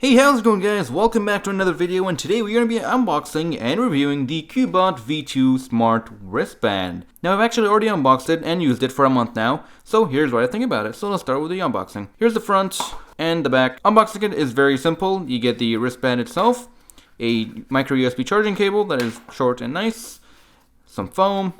Hey, how's it going, guys? Welcome back to another video, and today we're going to be unboxing and reviewing the Cubot V2 Smart Wristband. Now, I've actually already unboxed it and used it for a month now, so here's what I think about it. So let's start with the unboxing. Here's the front and the back. Unboxing it is very simple. You get the wristband itself, a micro USB charging cable that is short and nice, some foam,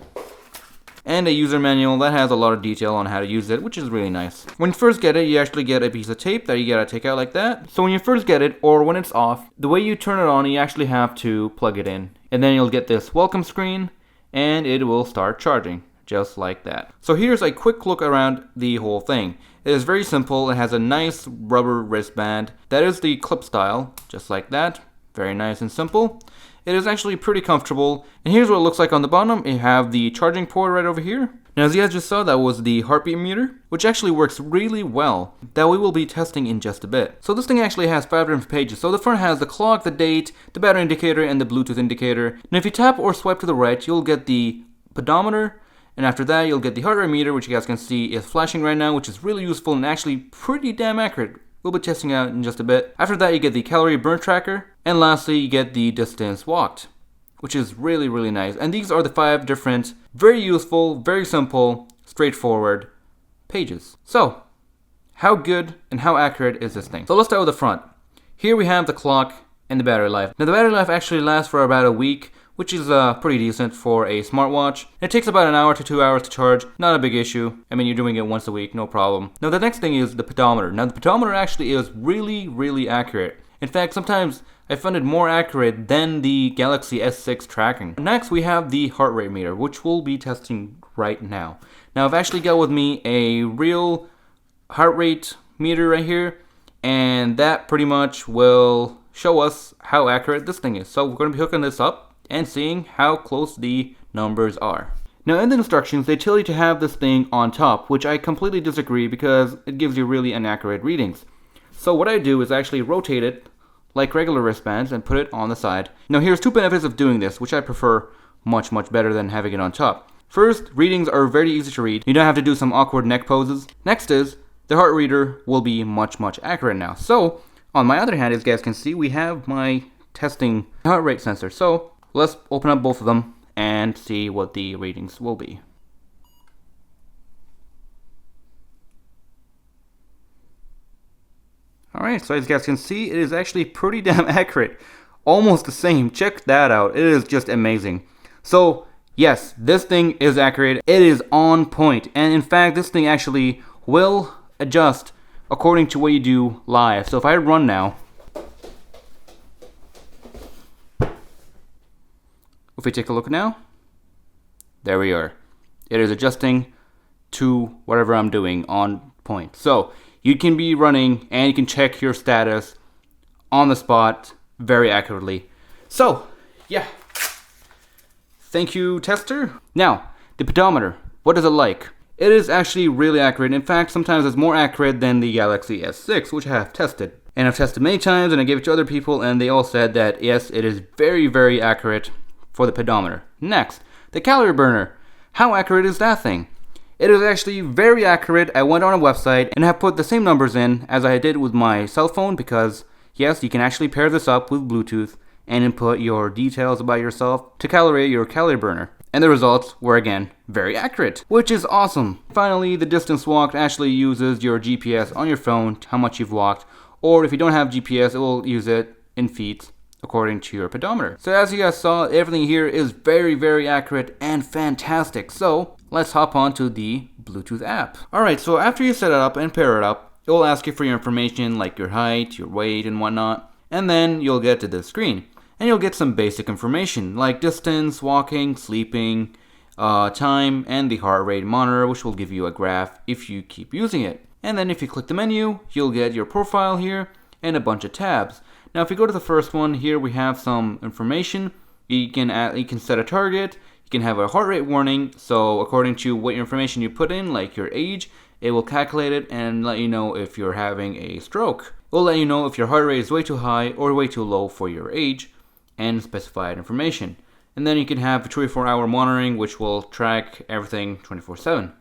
and a user manual that has a lot of detail on how to use it, which is really nice. When you first get it, you actually get a piece of tape that you gotta take out like that. So when you first get it, or when it's off, the way you turn it on, you actually have to plug it in. And then you'll get this welcome screen, and it will start charging, just like that. So here's a quick look around the whole thing. It is very simple. It has a nice rubber wristband. That is the clip style, just like that. Very nice and simple. It is actually pretty comfortable, and here's what it looks like on the bottom. You have the charging port right over here. Now, as you guys just saw, that was the heartbeat meter, which actually works really well, that we will be testing in just a bit. So this thing actually has 5 different pages. So the front has the clock, the date, the battery indicator, and the Bluetooth indicator. And if you tap or swipe to the right, you'll get the pedometer, and after that, you'll get the heart rate meter, which you guys can see is flashing right now, which is really useful and actually pretty damn accurate. We'll be testing out in just a bit. After that, you get the calorie burn tracker. And lastly, you get the distance walked, which is really, really nice. And these are the 5 different, very useful, very simple, straightforward pages. So, how good and how accurate is this thing? So let's start with the front. Here we have the clock and the battery life. Now the battery life actually lasts for about a week, which is pretty decent for a smartwatch. It takes about an hour to 2 hours to charge, not a big issue. I mean, you're doing it once a week, no problem. Now the next thing is the pedometer. Now the pedometer actually is really, really accurate. In fact, sometimes I found it more accurate than the Galaxy S6 tracking. Next, we have the heart rate meter, which we'll be testing right now. Now I've actually got with me a real heart rate meter right here, and that pretty much will show us how accurate this thing is. So we're going to be hooking this up and seeing how close the numbers are. Now in the instructions, they tell you to have this thing on top, which I completely disagree because it gives you really inaccurate readings. So what I do is actually rotate it like regular wristbands and put it on the side. Now here's 2 benefits of doing this, which I prefer much better than having it on top. First, readings are very easy to read. You don't have to do some awkward neck poses. Next is, the heart reader will be much accurate now. So, on my other hand, as you guys can see, we have my testing heart rate sensor. So, let's open up both of them and see what the readings will be. Alright, so as you guys can see, it is actually pretty damn accurate. Almost the same. Check that out. It is just amazing. So, yes, this thing is accurate. It is on point. And in fact, this thing actually will adjust according to what you do live. So if I run now, if we take a look now, there we are. It is adjusting to whatever I'm doing on point. So you can be running and you can check your status on the spot very accurately. So, yeah. Thank you, tester. Now, the pedometer. What is it like? It is actually really accurate. In fact, sometimes it's more accurate than the Galaxy S6, which I have tested. And I've tested many times and I gave it to other people and they all said that yes, it is very accurate for the pedometer. Next, the calorie burner. How accurate is that thing? It is actually very accurate. I went on a website and have put the same numbers in as I did with my cell phone because, yes, you can actually pair this up with Bluetooth and input your details about yourself to calibrate your calorie burner. And the results were, again, very accurate, which is awesome. Finally, the distance walked actually uses your GPS on your phone, how much you've walked, or if you don't have GPS, it will use it in feet according to your pedometer. So as you guys saw, everything here is very accurate and fantastic. So let's hop on to the Bluetooth app. Alright, so after you set it up and pair it up, it will ask you for your information like your height, your weight, and whatnot. And then you'll get to this screen. And you'll get some basic information like distance, walking, sleeping, time, and the heart rate monitor, which will give you a graph if you keep using it. And then if you click the menu, you'll get your profile here and a bunch of tabs. Now if you go to the first one, here we have some information. You can set a target. You can have a heart rate warning. So according to what information you put in, like your age, it will calculate it and let you know if you're having a stroke. It will let you know if your heart rate is way too high or way too low for your age and specified information. And then you can have 24-hour monitoring, which will track everything 24/7.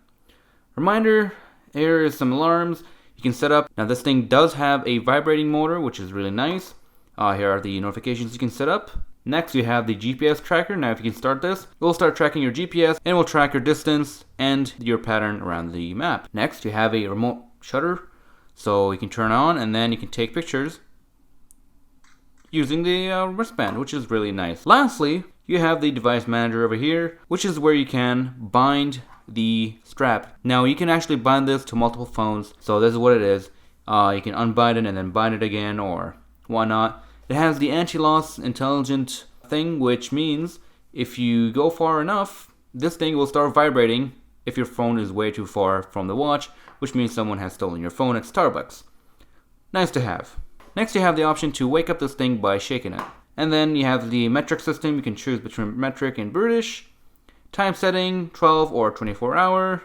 Reminder, here is some alarms. you can set up. Now this thing does have a vibrating motor, which is really nice. Here are the notifications you can set up. Next, you have the GPS tracker. Now, if you can start this, it will start tracking your GPS and will track your distance and your pattern around the map. Next, you have a remote shutter, so you can turn on and then you can take pictures using the wristband, which is really nice. Lastly, you have the device manager over here, which is where you can bind the strap. Now, you can actually bind this to multiple phones, so this is what it is. You can unbind it and then bind it again or whatnot. It has the anti-loss intelligent thing, which means if you go far enough, this thing will start vibrating if your phone is way too far from the watch, which means someone has stolen your phone at Starbucks. Nice to have. Next, you have the option to wake up this thing by shaking it. And then you have the metric system. You can choose between metric and British. Time setting, 12 or 24 hour.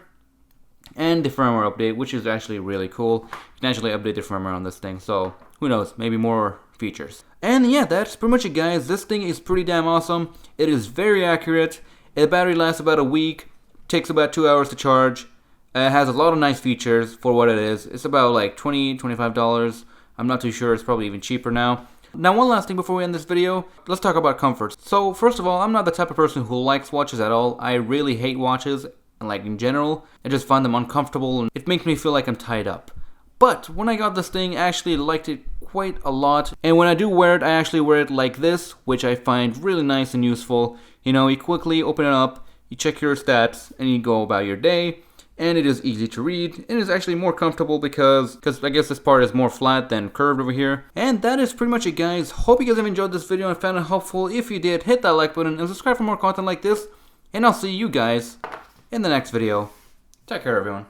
And the firmware update, which is actually really cool. You can actually update the firmware on this thing, so who knows, maybe more features. And yeah, that's pretty much it, guys. This thing is pretty damn awesome. It is very accurate. The battery lasts about a week, takes about 2 hours to charge. It has a lot of nice features for what it is. It's about like $20, $25. I'm not too sure, it's probably even cheaper now. Now, one last thing before we end this video, let's talk about comfort. So first of all, I'm not the type of person who likes watches at all. I really hate watches, like in general. I just find them uncomfortable and it makes me feel like I'm tied up. But when I got this thing, I actually liked it quite a lot. And when I do wear it, I actually wear it like this, which I find really nice and useful. You know, you quickly open it up, you check your stats, and you go about your day. And it is easy to read. It is actually more comfortable because I guess this part is more flat than curved over here. And that is pretty much it, guys. Hope you guys have enjoyed this video and found it helpful. If you did, hit that like button and subscribe for more content like this. And I'll see you guys in the next video. Take care, everyone.